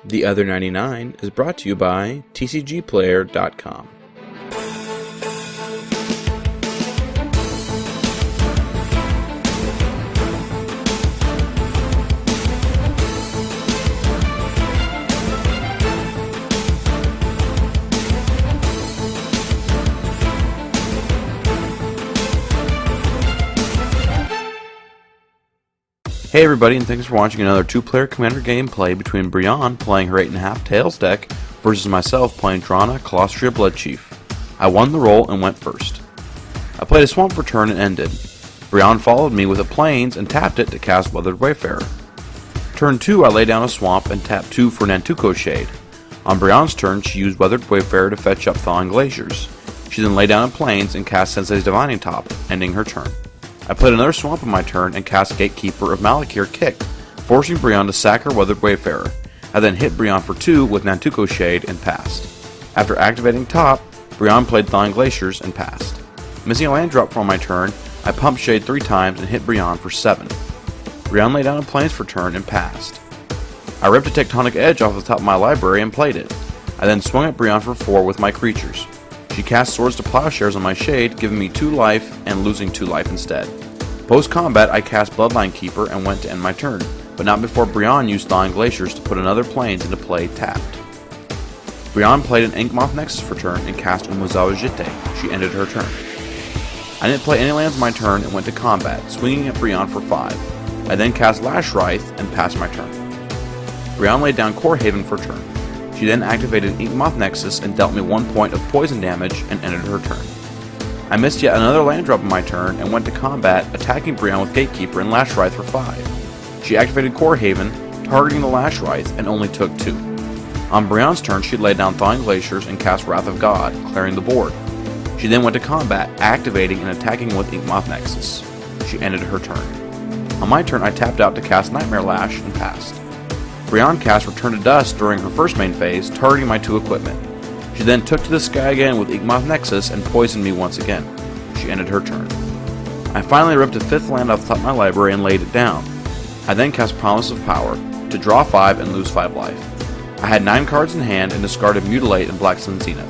The Other 99 is brought to you by TCGplayer.com. Hey everybody, and thanks for watching another two-player Commander gameplay between Brionne playing her 8.5 Tails deck versus myself playing Drana, Kalastria Bloodchief. I won the roll and went first. I played a Swamp for turn and ended. Brionne followed me with a Plains and tapped it to cast Weathered Wayfarer. Turn 2 I laid down a Swamp and tapped 2 for Nantuko Shade. On Brionne's turn she used Weathered Wayfarer to fetch up Thawing Glaciers. She then laid down a Plains and cast Sensei's Divining Top, ending her turn. I played another Swamp on my turn and cast Gatekeeper of Malakir Kick, forcing Brionne to sack her Weathered Wayfarer. I then hit Brionne for 2 with Nantuko Shade and passed. After activating top, Brionne played Thawing Glaciers and passed. Missing a land drop for my turn, I pumped Shade 3 times and hit Brionne for 7. Brionne laid down a Plains for turn and passed. I ripped a Tectonic Edge off the top of my library and played it. I then swung at Brionne for 4 with my creatures. She cast Swords to Plowshares on my Shade, giving me 2 life and losing 2 life instead. Post-combat, I cast Bloodline Keeper and went to end my turn, but not before Brionne used Thawing Glaciers to put another Plains into play tapped. Brionne played an Inkmoth Nexus for turn and cast Umuzawa Jitte. She ended her turn. I didn't play any lands my turn and went to combat, swinging at Brionne for 5. I then cast Lash Writhe and passed my turn. Brionne laid down Core Haven for turn. She then activated Inkmoth Nexus and dealt me 1 point of poison damage and ended her turn. I missed yet another land drop on my turn and went to combat, attacking Brionne with Gatekeeper and Lash Writhe for 5. She activated Core Haven, targeting the Lash Writhe, and only took 2. On Brionne's turn, she laid down Thawing Glaciers and cast Wrath of God, clearing the board. She then went to combat, activating and attacking with Inkmoth Nexus. She ended her turn. On my turn, I tapped out to cast Nightmare Lash and passed. Brionne cast Return to Dust during her first main phase, targeting my 2 equipment. She then took to the sky again with Inkmoth Nexus and poisoned me once again. She ended her turn. I finally ripped a 5th land off the top of my library and laid it down. I then cast Promise of Power to draw 5 and lose 5 life. I had 9 cards in hand and discarded Mutilate and Black Sun Zenith.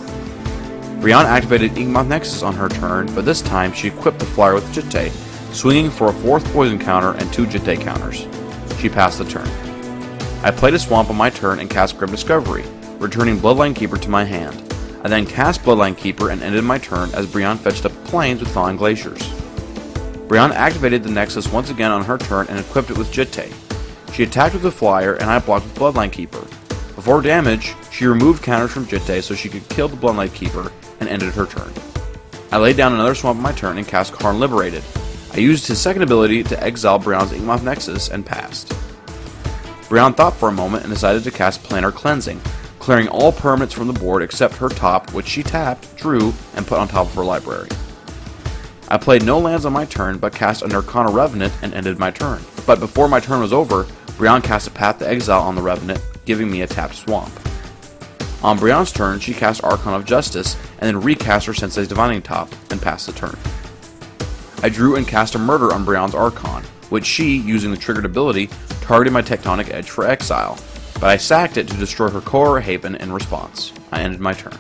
Brionne activated Inkmoth Nexus on her turn, but this time she equipped the flyer with Jitte, swinging for a 4th poison counter and 2 Jitte counters. She passed the turn. I played a Swamp on my turn and cast Grim Discovery, returning Bloodline Keeper to my hand. I then cast Bloodline Keeper and ended my turn as Brionne fetched up Plains with Thawing Glaciers. Brionne activated the Nexus once again on her turn and equipped it with Jitte. She attacked with the Flyer and I blocked with Bloodline Keeper. Before damage, she removed counters from Jitte so she could kill the Bloodline Keeper and ended her turn. I laid down another Swamp on my turn and cast Karn Liberated. I used his second ability to exile Brionne's Inkmoth Nexus and passed. Brionne thought for a moment and decided to cast Planar Cleansing, clearing all permanents from the board except her top, which she tapped, drew, and put on top of her library. I played no lands on my turn, but cast a Nirkana Revenant and ended my turn. But before my turn was over, Brionne cast a Path to Exile on the Revenant, giving me a tapped Swamp. On Brionne's turn, she cast Archon of Justice, and then recast her Sensei's Divining Top, and passed the turn. I drew and cast a Murder on Brionne's Archon, which she, using the triggered ability, targeted my Tectonic Edge for exile, but I sacked it to destroy her Core Haven in response. I ended my turn.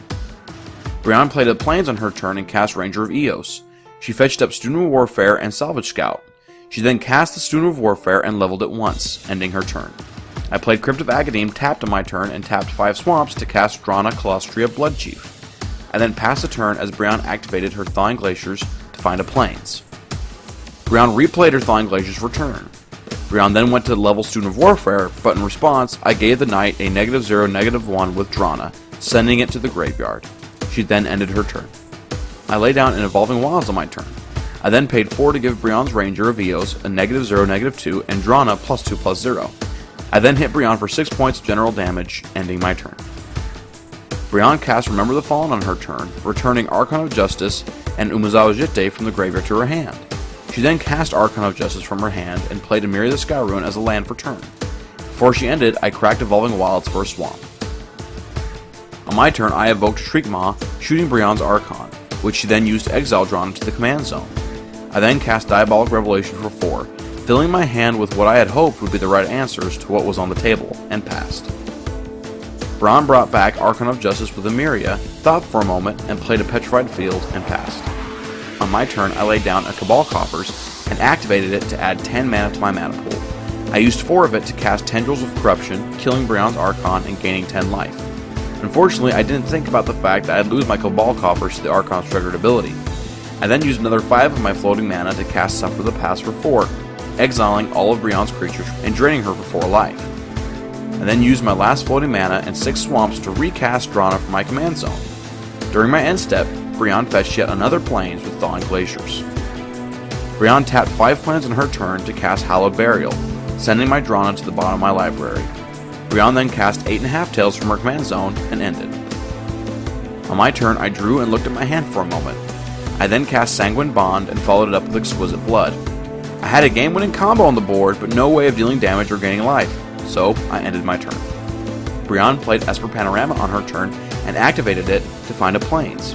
Brionne played a Plains on her turn and cast Ranger of Eos. She fetched up Student of Warfare and Salvage Scout. She then cast the Student of Warfare and leveled it once, ending her turn. I played Crypt of Agadem tapped on my turn and tapped 5 Swamps to cast Drana, Kalastria Bloodchief. I then passed the turn as Brionne activated her Thawing Glaciers to find a Plains. Brionne replayed her Thawing Glaciers for turn. Brionne then went to level Student of Warfare, but in response, I gave the Knight a -0, -1 with Drana, sending it to the graveyard. She then ended her turn. I lay down an Evolving Wilds on my turn. I then paid 4 to give Brionne's Ranger of Eos a -0, -2, and Drana +2/+0. I then hit Brionne for 6 points of general damage, ending my turn. Brionne cast Remember the Fallen on her turn, returning Archon of Justice and Umuzawa Jitte from the graveyard to her hand. She then cast Archon of Justice from her hand and played Emiria the Skyruin as a land for turn. Before she ended, I cracked Evolving Wilds for a Swamp. On my turn, I evoked Shriekmaw, shooting Brionne's Archon, which she then used to exile Drana to the command zone. I then cast Diabolic Revelation for 4, filling my hand with what I had hoped would be the right answers to what was on the table, and passed. Brionne brought back Archon of Justice with Emiria, thought for a moment, and played a Petrified Field and passed. On my turn, I laid down a Cabal Coffers and activated it to add 10 mana to my mana pool. I used 4 of it to cast Tendrils of Corruption, killing Brionne's Archon and gaining 10 life. Unfortunately, I didn't think about the fact that I'd lose my Cabal Coffers to the Archon's triggered ability. I then used another 5 of my floating mana to cast Suffer the Past for 4, exiling all of Brionne's creatures and draining her for 4 life. I then used my last floating mana and 6 swamps to recast Drana from my command zone. During my end step, Brionne fetched yet another Plains with Thawing Glaciers. Brionne tapped 5 plains on her turn to cast Hallowed Burial, sending my Drana to the bottom of my library. Brionne then cast 8.5 Tails from her command zone and ended. On my turn, I drew and looked at my hand for a moment. I then cast Sanguine Bond and followed it up with Exquisite Blood. I had a game-winning combo on the board, but no way of dealing damage or gaining life, so I ended my turn. Brionne played Esper Panorama on her turn and activated it to find a Plains.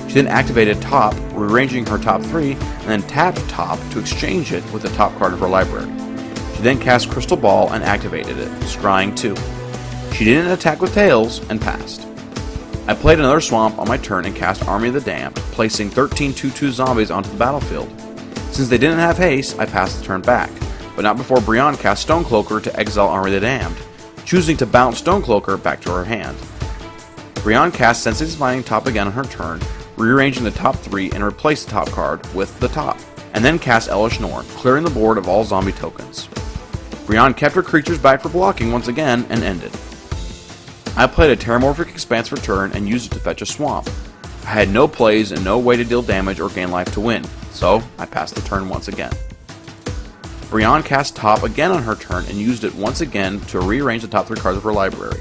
She then activated Top, rearranging her top 3, and then tapped Top to exchange it with the top card of her library. She then cast Crystal Ball and activated it, scrying 2. She didn't attack with Tails and passed. I played another Swamp on my turn and cast Army of the Damned, placing 13 2/2 zombies onto the battlefield. Since they didn't have haste, I passed the turn back, but not before Brionne cast Stonecloaker to exile Army of the Damned, choosing to bounce Stonecloaker back to her hand. Brionne cast Sensei's Divining Top again on her turn, rearranging the top 3 and replaced the top card with the top, and then cast Elesh Norn, clearing the board of all zombie tokens. Brionne kept her creatures back for blocking once again and ended. I played a Terramorphic Expanse for turn and used it to fetch a swamp. I had no plays and no way to deal damage or gain life to win, so I passed the turn once again. Brionne cast Top again on her turn and used it once again to rearrange the top 3 cards of her library.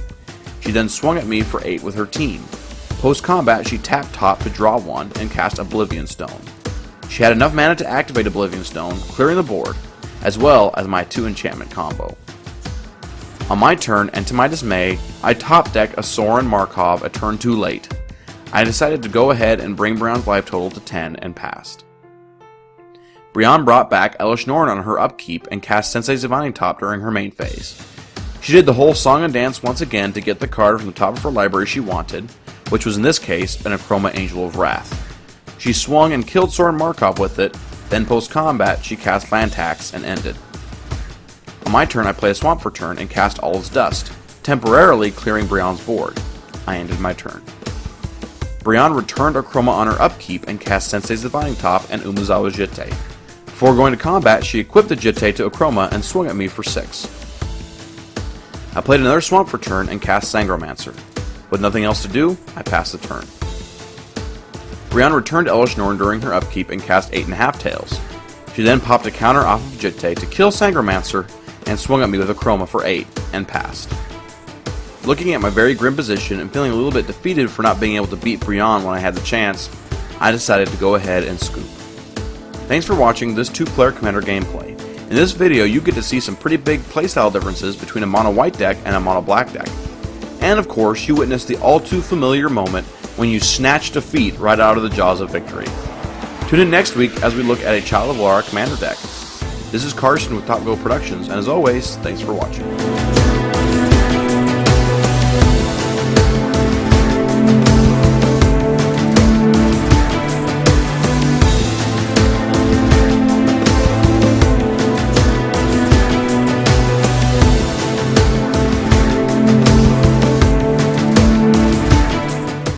She then swung at me for 8 with her team. Post-combat, she tapped Top to draw 1 and cast Oblivion Stone. She had enough mana to activate Oblivion Stone, clearing the board, as well as my 2 enchantment combo. On my turn, and to my dismay, I top deck a Sorin Markov a turn too late. I decided to go ahead and bring Brionne's life total to 10 and passed. Brionne brought back Elesh Norn on her upkeep and cast Sensei's Divining Top during her main phase. She did the whole song and dance once again to get the card from the top of her library she wanted, which was in this case an Achroma Angel of Wrath. She swung and killed Sorin Markov with it, then post-combat she cast Land Tax and ended. On my turn I played a Swamp for turn and cast Olive's Dust, temporarily clearing Brionne's board. I ended my turn. Brionne returned Achroma on her upkeep and cast Sensei's Divining Top and Umezawa Jitte. Before going to combat, she equipped the Jitte to Achroma and swung at me for 6. I played another Swamp for turn and cast Sangromancer. With nothing else to do, I passed the turn. Brionne returned Elesh Norn during her upkeep and cast 8.5 Tails. She then popped a counter off of Jitte to kill Sangromancer and swung at me with Achroma for 8 and passed. Looking at my very grim position and feeling a little bit defeated for not being able to beat Brionne when I had the chance, I decided to go ahead and scoop. Thanks for watching this 2-player Commander gameplay. In this video you get to see some pretty big playstyle differences between a mono white deck and a mono black deck. And of course, you witness the all too familiar moment when you snatch defeat right out of the jaws of victory. Tune in next week as we look at a Child of Lara Commander deck. This is Karston with Top Go Productions, and as always, thanks for watching.